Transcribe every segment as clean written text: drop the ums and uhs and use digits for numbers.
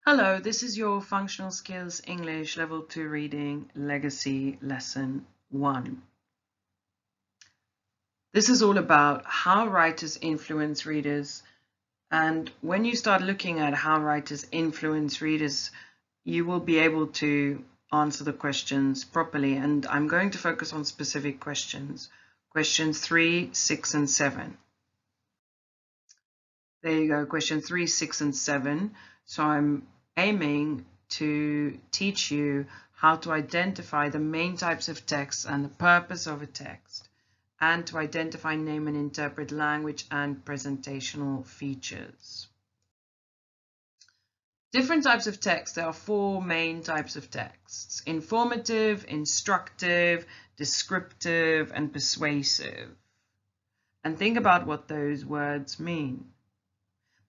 Hello, this is your Functional Skills English Level 2 Reading Legacy Lesson 1. This is all about how writers influence readers, and when you start looking at how writers influence readers, you will be able to answer the questions properly, and I'm going to focus on specific questions. Questions 3, 6, and 7. There you go, question 3, 6, and 7. So I'm aiming to teach you how to identify the main types of text and the purpose of a text, and to identify, name, and interpret language and presentational features. Different types of text. There are 4 main types of texts: informative, instructive, descriptive, and persuasive. And think about what those words mean,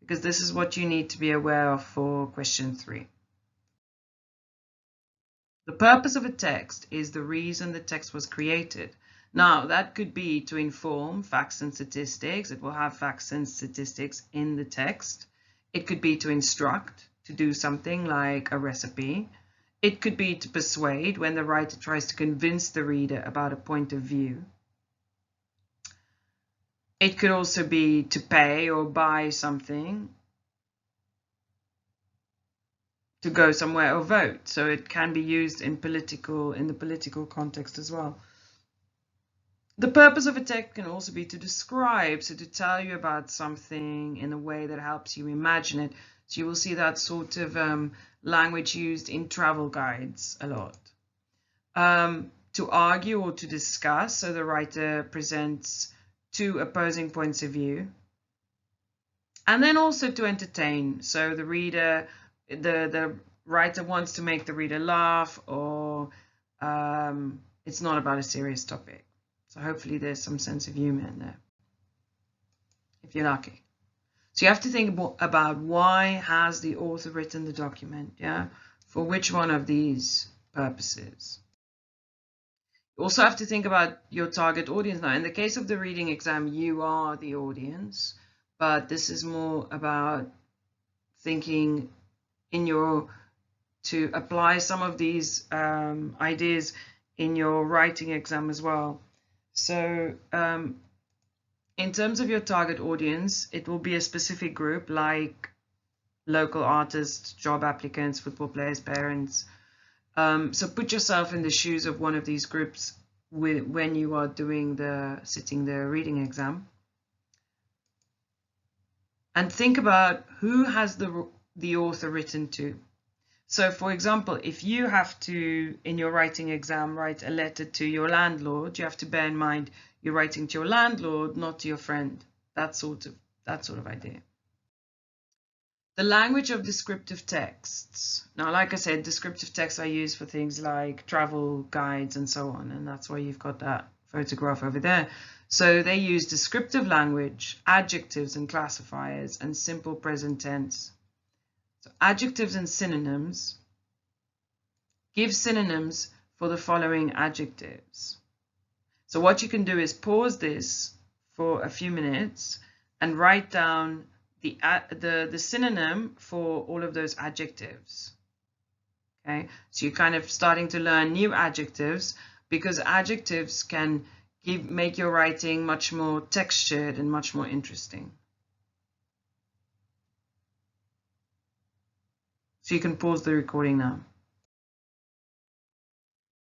because this is what you need to be aware of for question 3. The purpose of a text is the reason the text was created. Now, that could be to inform facts and statistics. It will have facts and statistics in the text. It could be to instruct, to do something like a recipe. It could be to persuade, when the writer tries to convince the reader about a point of view. It could also be to pay or buy something, to go somewhere or vote. So it can be used in the political context as well. The purpose of a text can also be to describe, so to tell you about something in a way that helps you imagine it. So you will see that sort of language used in travel guides a lot. To argue or to discuss, so the writer presents 2 opposing points of view. And then also to entertain, so the writer wants to make the reader laugh, or it's not about a serious topic. So hopefully there's some sense of humor in there, if you're lucky. So you have to think about, why has the author written the document, yeah? For which one of these purposes? You also have to think about your target audience. Now, in the case of the reading exam, you are the audience, but this is more about thinking to apply some of these ideas in your writing exam as well. So in terms of your target audience, it will be a specific group, like local artists, job applicants, football players, parents. So put yourself in the shoes of one of these groups when you are sitting the reading exam. And think about, who has the author written to. So for example, if you have to, in your writing exam, write a letter to your landlord, you have to bear in mind you're writing to your landlord, not to your friend. That sort of idea. The language of descriptive texts. Now, like I said, descriptive texts are used for things like travel guides and so on, and that's why you've got that photograph over there. So they use descriptive language, adjectives and classifiers, and simple present tense. So adjectives and synonyms. Give synonyms for the following adjectives. So what you can do is pause this for a few minutes and write down the synonym for all of those adjectives. Okay, so you're kind of starting to learn new adjectives, because adjectives can make your writing much more textured and much more interesting. So you can pause the recording now.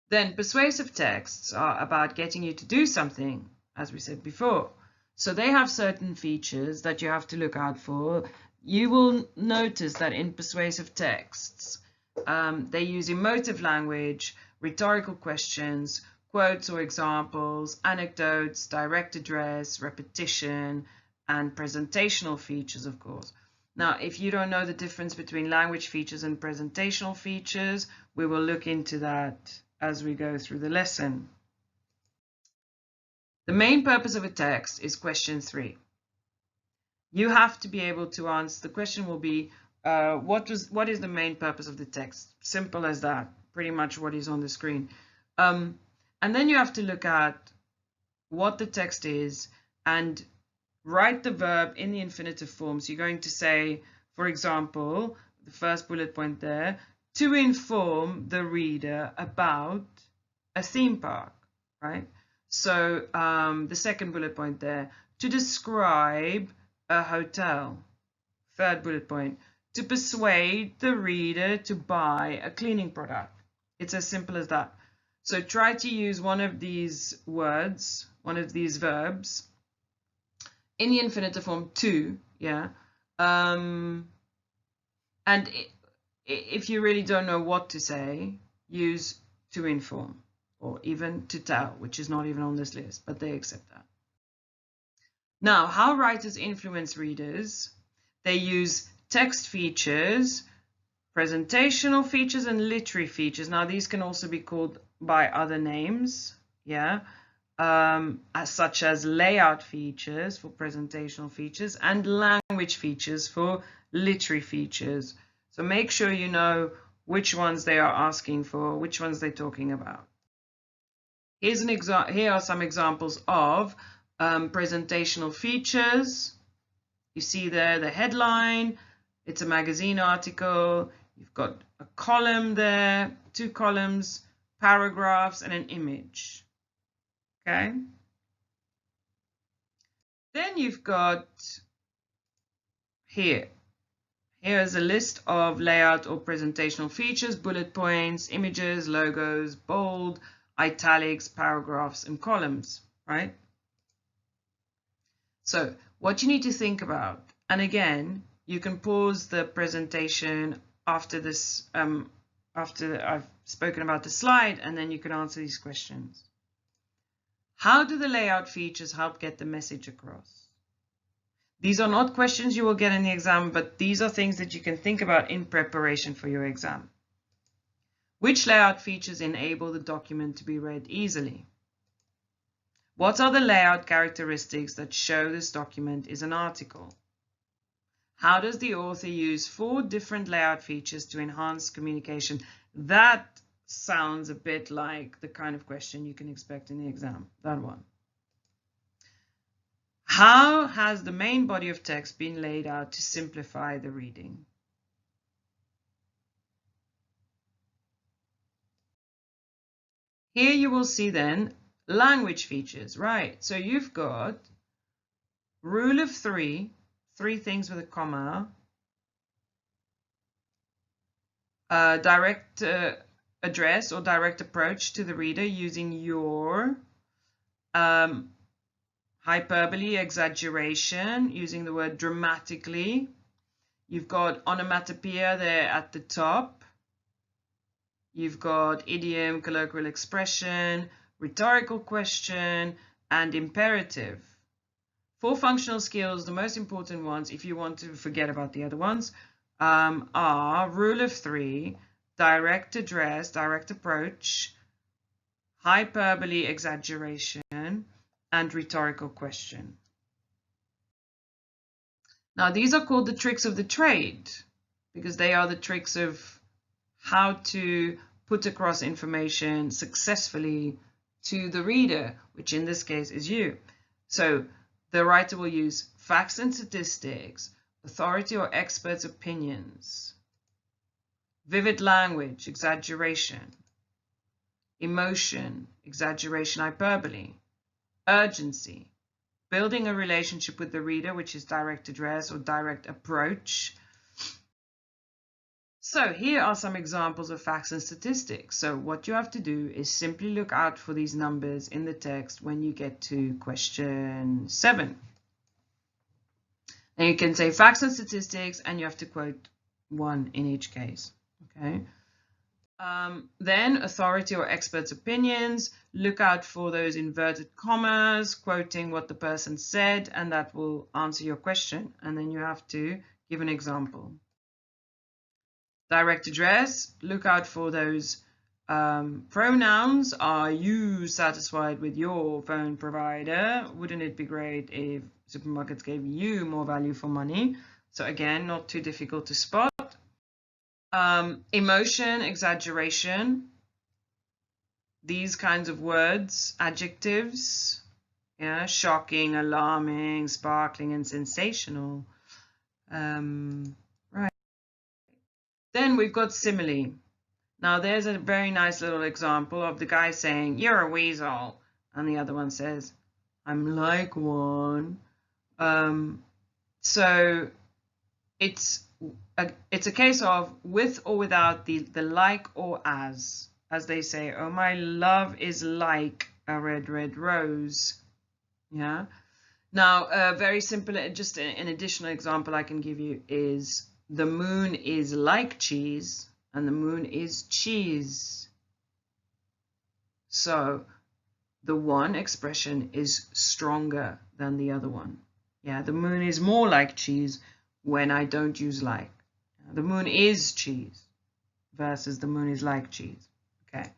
Then persuasive texts are about getting you to do something, as we said before. So they have certain features that you have to look out for. You will notice that in persuasive texts, they use emotive language, rhetorical questions, quotes or examples, anecdotes, direct address, repetition, and presentational features, of course. Now, if you don't know the difference between language features and presentational features, we will look into that as we go through the lesson. The main purpose of a text is question 3. You have to be able to answer. The question will be, what is the main purpose of the text? Simple as that, pretty much what is on the screen. And then you have to look at what the text is and write the verb in the infinitive form. So you're going to say, for example, the first bullet point there, to inform the reader about a theme park, right? So the second bullet point there, to describe a hotel. Third bullet point, to persuade the reader to buy a cleaning product. It's as simple as that. So try to use one of these words, one of these verbs in the infinitive form to, yeah. And if you really don't know what to say, use to inform or even to tell, which is not even on this list, but they accept that. Now, how writers influence readers? They use text features, presentational features, and literary features. Now, these can also be called by other names, yeah, such as layout features for presentational features and language features for literary features. So make sure you know which ones they are asking for, which ones they're talking about. Here are some examples of presentational features. You see there the headline, it's a magazine article, you've got a column there, 2 columns, paragraphs, and an image. Okay. Then you've got here's a list of layout or presentational features, bullet points, images, logos, bold, italics, paragraphs, and columns, right? So what you need to think about, and again, you can pause the presentation after this, after I've spoken about the slide, and then you can answer these questions. How do the layout features help get the message across? These are not questions you will get in the exam, but these are things that you can think about in preparation for your exam. Which layout features enable the document to be read easily? What are the layout characteristics that show this document is an article? How does the author use 4 different layout features to enhance communication? That sounds a bit like the kind of question you can expect in the exam, that one. How has the main body of text been laid out to simplify the reading? Here you will see then language features, right? So you've got rule of 3, 3 things with a comma, direct address or direct approach to the reader using your, hyperbole, exaggeration, using the word dramatically. You've got onomatopoeia there at the top. You've got idiom, colloquial expression, rhetorical question, and imperative. 4 functional skills, the most important ones, if you want to forget about the other ones, are rule of 3, direct address, direct approach, hyperbole, exaggeration, and rhetorical question. Now, these are called the tricks of the trade because they are the tricks of how to put across information successfully to the reader, which in this case is you. So the writer will use facts and statistics, authority or experts' opinions, vivid language, exaggeration, emotion, exaggeration, hyperbole, urgency, building a relationship with the reader, which is direct address or direct approach. So here are some examples of facts and statistics. So what you have to do is simply look out for these numbers in the text when you get to question 7. And you can say facts and statistics, and you have to quote 1 in each case. Okay. Then authority or experts' opinions. Look out for those inverted commas, quoting what the person said, and that will answer your question. And then you have to give an example. Direct address. Look out for those pronouns. Are you satisfied with your phone provider? Wouldn't it be great if supermarkets gave you more value for money? So again, not too difficult to spot. Emotion, exaggeration, these kinds of words, adjectives, yeah, shocking, alarming, sparkling, and sensational. Right. Then we've got simile. Now there's a very nice little example of the guy saying, "You're a weasel," and the other one says, "I'm like one." So it's a case of with or without the like or as they say, "Oh, my love is like a red, red rose." Yeah. Now, very simple, just an additional example I can give you is the moon is like cheese and the moon is cheese. So the one expression is stronger than the other one. Yeah, the moon is more like cheese when I don't use like. The moon is cheese versus the moon is like cheese. Okay.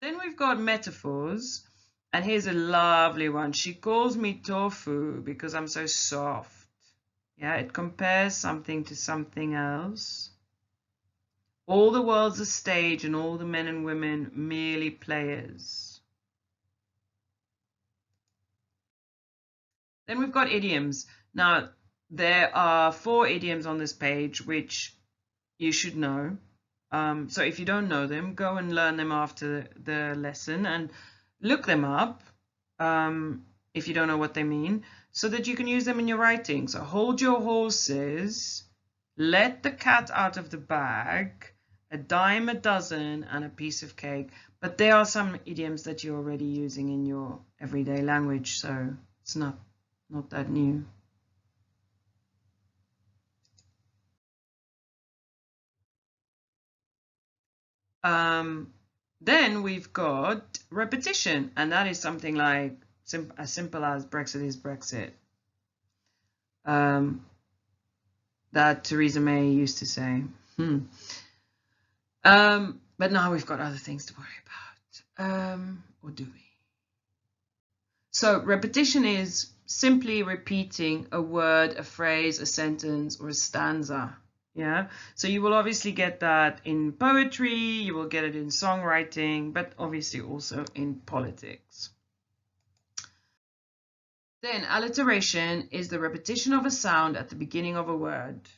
Then we've got metaphors. And here's a lovely one. She calls me tofu because I'm so soft. Yeah, it compares something to something else. All the world's a stage and all the men and women merely players. Then we've got idioms. Now, there are 4 idioms on this page which you should know. So if you don't know them, go and learn them after the lesson and look them up if you don't know what they mean, so that you can use them in your writing. So hold your horses, let the cat out of the bag, a dime a dozen, and a piece of cake. But there are some idioms that you're already using in your everyday language, so it's not that new. Then we've got repetition, and that is something like as simple as Brexit is Brexit. That Theresa May used to say. But now we've got other things to worry about. Or do we? So repetition is simply repeating a word, a phrase, a sentence, or a stanza. Yeah, so you will obviously get that in poetry, you will get it in songwriting, but obviously also in politics. Then alliteration is the repetition of a sound at the beginning of a word.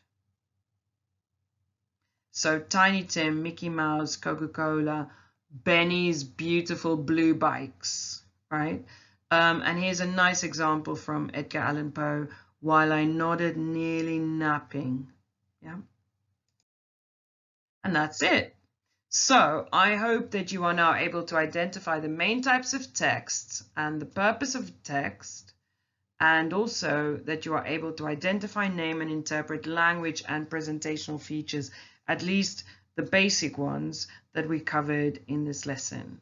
So Tiny Tim, Mickey Mouse, Coca-Cola, Benny's beautiful blue bikes, right? And here's a nice example from Edgar Allan Poe, while I nodded nearly napping. Yeah. And that's it. So I hope that you are now able to identify the main types of texts and the purpose of text, and also that you are able to identify, name, and interpret language and presentational features, at least the basic ones that we covered in this lesson.